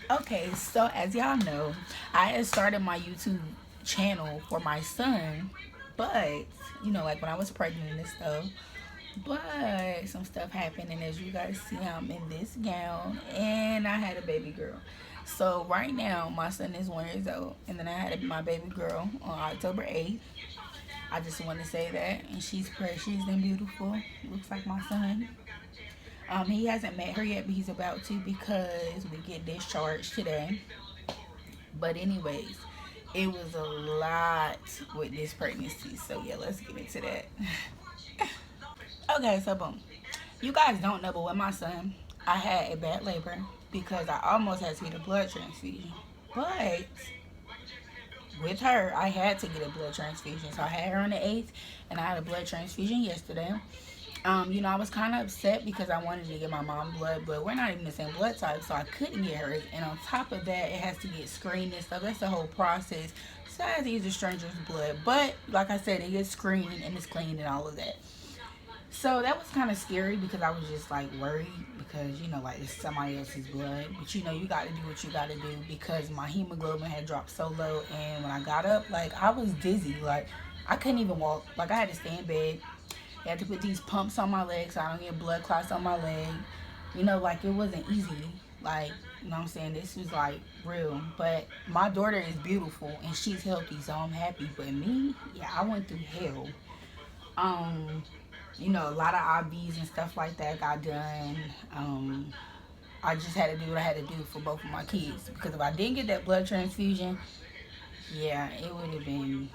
Okay, so as y'all know, I had started my YouTube channel for my son, but you know, like when I was pregnant and stuff. But some stuff happened, and as you guys see, I'm in this gown, and I had a baby girl. So right now, my son is 1 year old, and then I had my baby girl on October 8th. I just want to say that, and she's precious and beautiful. Looks like my son. He hasn't met her yet, but he's about to because we get discharged today. But anyways, it was a lot with this pregnancy. So yeah, let's get into that. Okay, so boom. You guys don't know, but with my son, I had a bad labor because I almost had to get a blood transfusion. But with her, I had to get a blood transfusion. So I had her on the 8th, and I had a blood transfusion yesterday. You know, I was kind of upset because I wanted to get my mom blood, but we're not even the same blood type, so I couldn't get hers. And on top of that, it has to get screened and stuff. That's the whole process. So I had to use a stranger's blood. But, like I said, it gets screened and it's clean and all of that. So that was kind of scary because I was just like worried because, you know, like it's somebody else's blood. But, you know, you got to do what you got to do because my hemoglobin had dropped so low. And when I got up, like I was dizzy. Like I couldn't even walk. Like I had to stay in bed. I had to put these pumps on my legs so I don't get blood clots on my leg. You know, like it wasn't easy. Like, you know what I'm saying? This was like real. But my daughter is beautiful and she's healthy, so I'm happy. But me, yeah, I went through hell. You know, a lot of IVs and stuff like that got done. I just had to do what I had to do for both of my kids because if I didn't get that blood transfusion, yeah, it would have been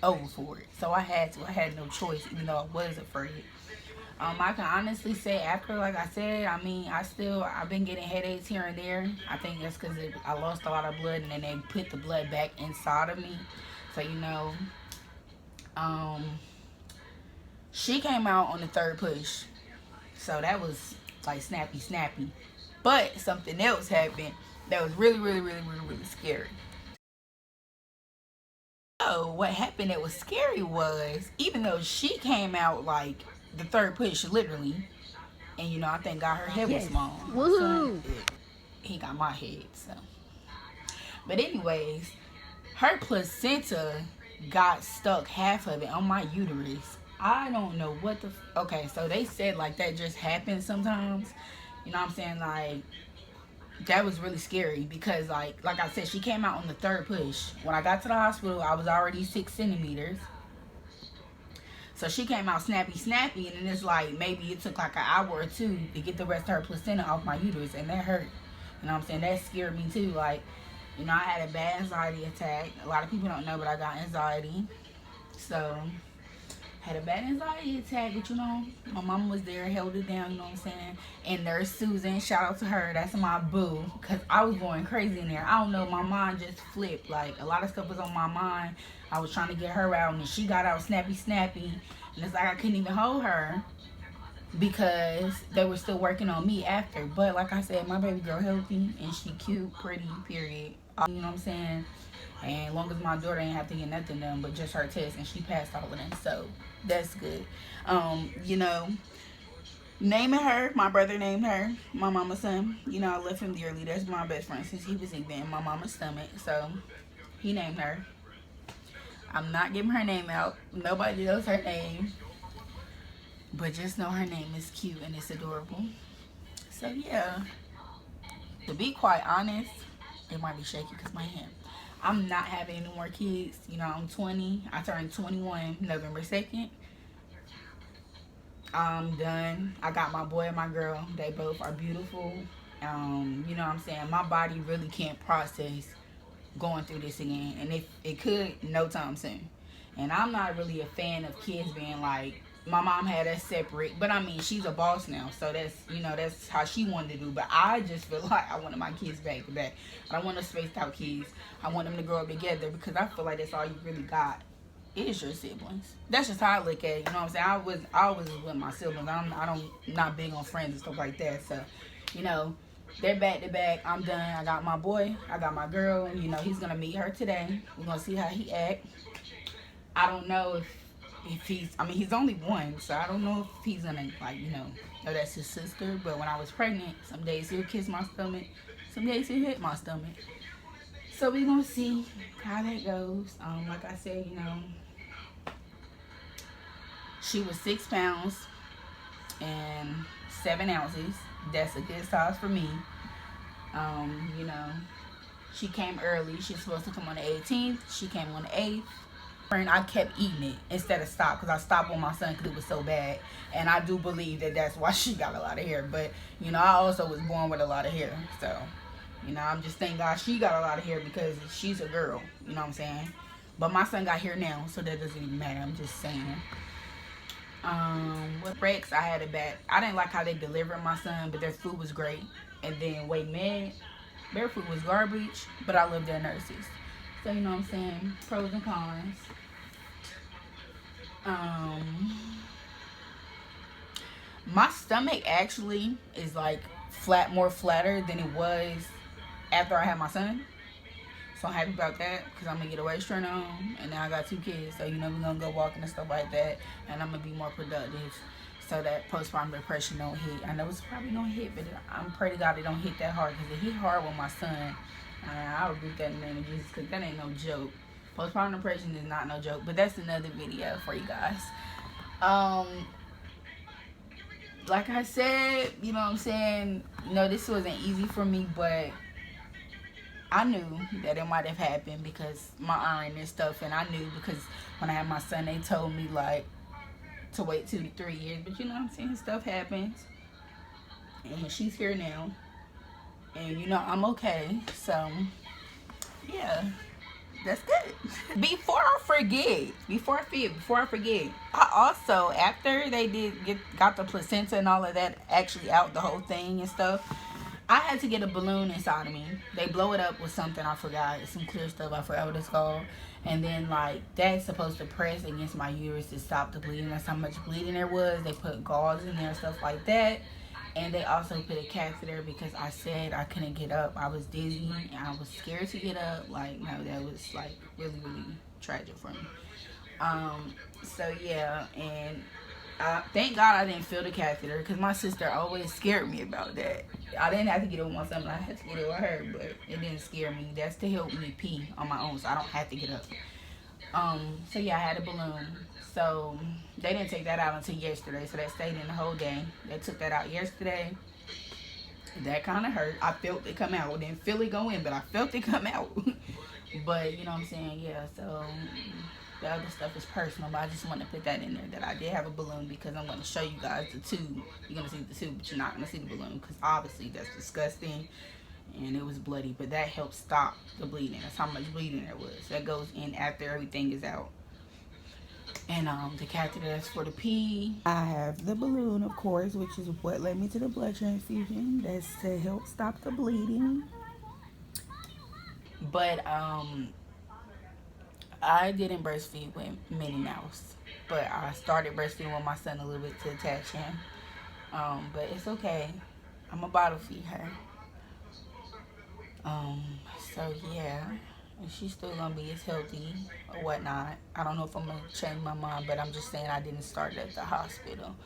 over for it. So I had to. I had no choice, even though I was afraid. I can honestly say after, like I said, I mean, I've been getting headaches here and there. I think that's because I lost a lot of blood and then they put the blood back inside of me. So, you know, um, she came out on the third push. So that was like snappy. But something else happened that was really scary. So what happened that was scary was even though she came out like the third push literally, and you know I thank God her head was small. Woohoo! So he got my head. So, but anyways, her placenta got stuck half of it on my uterus. I don't know what the. Okay, so they said like that just happens sometimes. You know what I'm saying? Like that was really scary because like I said, she came out on the third push. When I got to the hospital, I was already 6 centimeters. So she came out snappy, and then it's like maybe it took like an hour or two to get the rest of her placenta off my uterus, and that hurt. You know what I'm saying? That scared me too. Like, you know, I had a bad anxiety attack. A lot of people don't know, but I got anxiety. So had a bad anxiety attack, but you know, my mom was there, held it down, you know what I'm saying? And Nurse Susan, shout out to her, that's my boo, because I was going crazy in there. I don't know, my mind just flipped. Like, a lot of stuff was on my mind. I was trying to get her out, and she got out snappy. And it's like I couldn't even hold her because they were still working on me after. But like I said, my baby girl healthy, and she cute, pretty, period. You know what I'm saying? And as long as my daughter ain't have to get nothing done but just her test, and she passed all of them, so that's good. You know, naming her, my brother named her, my mama's son. You know, I love him dearly. That's my best friend since he was even in my mama's stomach, so he named her. I'm not giving her name out. Nobody knows her name, but just know her name is cute and it's adorable. So yeah, to be quite honest, it might be shaky because my hand. I'm not having any more kids. You know, I'm 20. I turned 21 November 2nd. I'm done. I got my boy and my girl. They both are beautiful. You know what I'm saying? My body really can't process going through this again. And if it could, no time soon. And I'm not really a fan of kids being like, my mom had us separate, but I mean, she's a boss now, so that's, you know, that's how she wanted to do. But I just feel like I wanted my kids back to back. I don't want no spaced out kids. I want them to grow up together because I feel like that's all you really got is your siblings. That's just how I look at it. You know what I'm saying? I was with my siblings. I don't not big on friends and stuff like that. So, you know, they're back to back. I'm done. I got my boy. I got my girl. You know, he's gonna meet her today. We're gonna see how he act. I don't know if if he's, I mean, he's only one, so I don't know if he's gonna, like, you know that's his sister. But when I was pregnant, some days he'll kiss my stomach, some days he'll hit my stomach. So we gonna see how that goes. Like I said, you know, she was 6 pounds and 7 ounces. That's a good size for me. You know, she came early. She's supposed to come on the 18th. She came on the 8th. And I kept eating it instead of stop, because I stopped on my son because it was so bad. And I do believe that that's why she got a lot of hair. But, you know, I also was born with a lot of hair. So, you know, I'm just thank God she got a lot of hair because she's a girl. You know what I'm saying? But my son got hair now, so that doesn't even matter. I'm just saying. With Rex, I had a bad. I didn't like how they delivered my son, but their food was great. And then Wait Med, their food was garbage, but I love their nurses. So, you know what I'm saying? Pros and cons. My stomach actually is like more flatter than it was after I had my son. So I'm happy about that, because I'm gonna get a waist trainer on, and now I got 2 kids, so you know we're gonna go walking and stuff like that, and I'm gonna be more productive, so that postpartum depression don't hit. I know it's probably gonna hit, but I'm pray to God it don't hit that hard, because it hit hard with my son. I would read that in the name of Jesus, because that ain't no joke. Postpartum depression is not no joke, but that's another video for you guys. Like I said, you know what I'm saying, no, this wasn't easy for me, but I knew that it might have happened because my iron and stuff, and I knew because when I had my son, they told me like to wait 2 to 3 years, but you know what I'm saying, stuff happens, and she's here now, and you know I'm okay. So yeah, that's good. Before I forget, I also, after they got the placenta and all of that actually out, the whole thing and stuff, I had to get a balloon inside of me. They blow it up with something, I forgot. It's some clear stuff, I forgot what it's called. And then, like, that's supposed to press against my uterus to stop the bleeding. That's how much bleeding there was. They put gauze in there and stuff like that. And they also put a catheter because I said I couldn't get up. I was dizzy and I was scared to get up. Like, no, that was, like, really, really tragic for me. So, yeah, and thank God I didn't feel the catheter, because my sister always scared me about that. I didn't have to get it with my son, but I had to get it with her, but it didn't scare me. That's to help me pee on my own, so I don't have to get up. So yeah, I had a balloon. So they didn't take that out until yesterday, so that stayed in the whole day. They took that out yesterday. That kind of hurt. I felt it come out. I didn't feel it go in, but I felt it come out. But you know what I'm saying? Yeah, so the other stuff is personal, but I just want to put that in there, that I did have a balloon, because I'm going to show you guys the tube. You're going to see the tube, but you're not going to see the balloon, because obviously that's disgusting, and it was bloody, but that helped stop the bleeding. That's how much bleeding there was. That goes in after everything is out. And the catheter, that's for the pee. I have the balloon, of course, which is what led me to the blood transfusion. That's to help stop the bleeding. But I didn't breastfeed with Minnie Mouse, but I started breastfeeding with my son a little bit to attach him. But it's okay. I'm a bottle feed her. So yeah, and she's still gonna be as healthy or whatnot. I don't know if I'm gonna change my mind, but I'm just saying I didn't start at the hospital.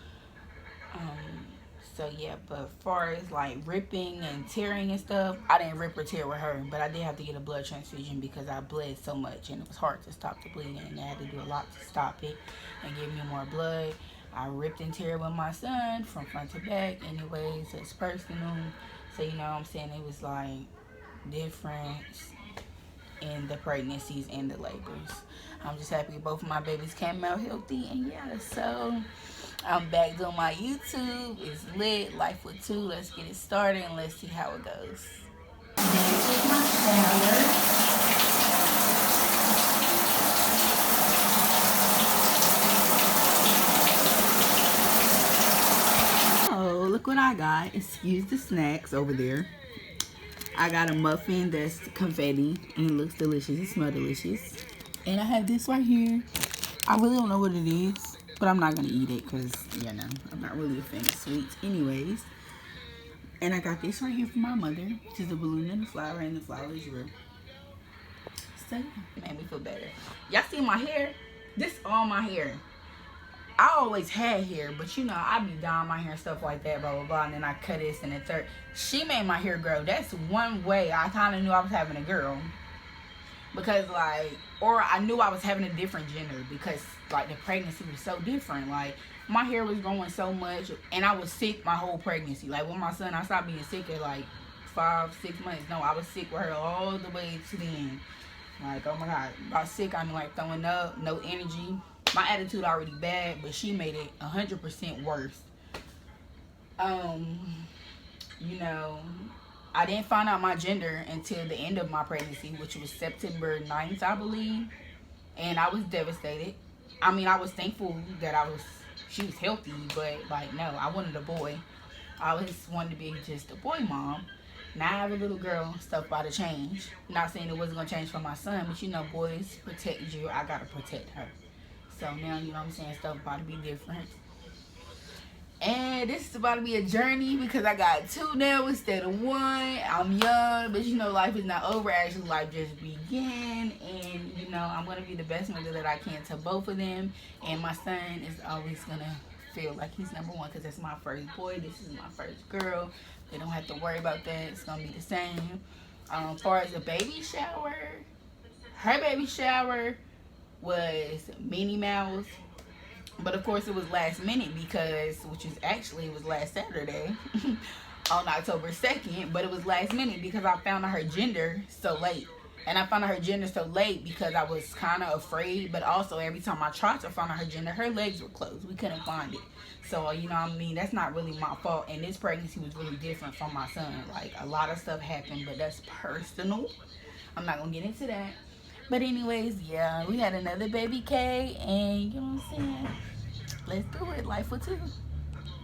So yeah, but as far as like ripping and tearing and stuff, I didn't rip or tear with her, but I did have to get a blood transfusion because I bled so much and it was hard to stop the bleeding, and I had to do a lot to stop it and give me more blood. I ripped and tear with my son from front to back anyways, so it's personal. So you know what I'm saying, it was like difference in the pregnancies and the labors. I'm just happy both of my babies came out healthy, and yeah, so I'm back doing my YouTube. It's lit. Life with Two. Let's get it started and let's see how it goes. This is my shower. Oh, look what I got. Excuse the snacks over there. I got a muffin that's confetti and it looks delicious. It smells delicious. And I have this right here. I really don't know what it is, but I'm not going to eat it because, you know, I'm not really a fan of sweets anyways. And I got this right here for my mother, which is a balloon and a flower, and the flower is real. So, yeah, it made me feel better. Y'all see my hair? This is all my hair. I always had hair, but you know, I be dyeing my hair and stuff like that, blah, blah, blah, and then I cut this and the third. She made my hair grow. That's one way I kind of knew I was having a girl. Because, like, or I knew I was having a different gender because, like, the pregnancy was so different. Like, my hair was growing so much, and I was sick my whole pregnancy. Like, with my son, I stopped being sick at, like, 5-6 months. No, I was sick with her all the way to the end. Like, oh my God. By sick, I mean, like, throwing up, no energy. My attitude already bad, but she made it 100% worse. You know, I didn't find out my gender until the end of my pregnancy, which was September 9th, I believe. And I was devastated. I mean, I was thankful that she was healthy, but, like, no, I wanted a boy. I always wanted to be just a boy mom. Now I have a little girl, stuff about to change. Not saying it wasn't going to change for my son, but, you know, boys protect you. I got to protect her. So now, you know what I'm saying, stuff about to be different. And this is about to be a journey because I got 2 now instead of 1. I'm young, but you know, life is not over. Actually, life just began. And, you know, I'm going to be the best mother that I can to both of them. And my son is always going to feel like he's number 1 because that's my first boy. This is my first girl. They don't have to worry about that. It's going to be the same. As far as the baby shower, her baby shower was Minnie Mouse. But of course it was last minute because, it was last Saturday on October 2nd, but it was last minute because I found out her gender so late. And I found out her gender so late because I was kind of afraid, but also every time I tried to find out her gender, her legs were closed. We couldn't find it. So, you know what I mean, that's not really my fault. And this pregnancy was really different from my son. Like, a lot of stuff happened, but that's personal. I'm not going to get into that. But anyways, yeah, we had another baby K, and you know what I'm saying? Let's do it. Life for 2.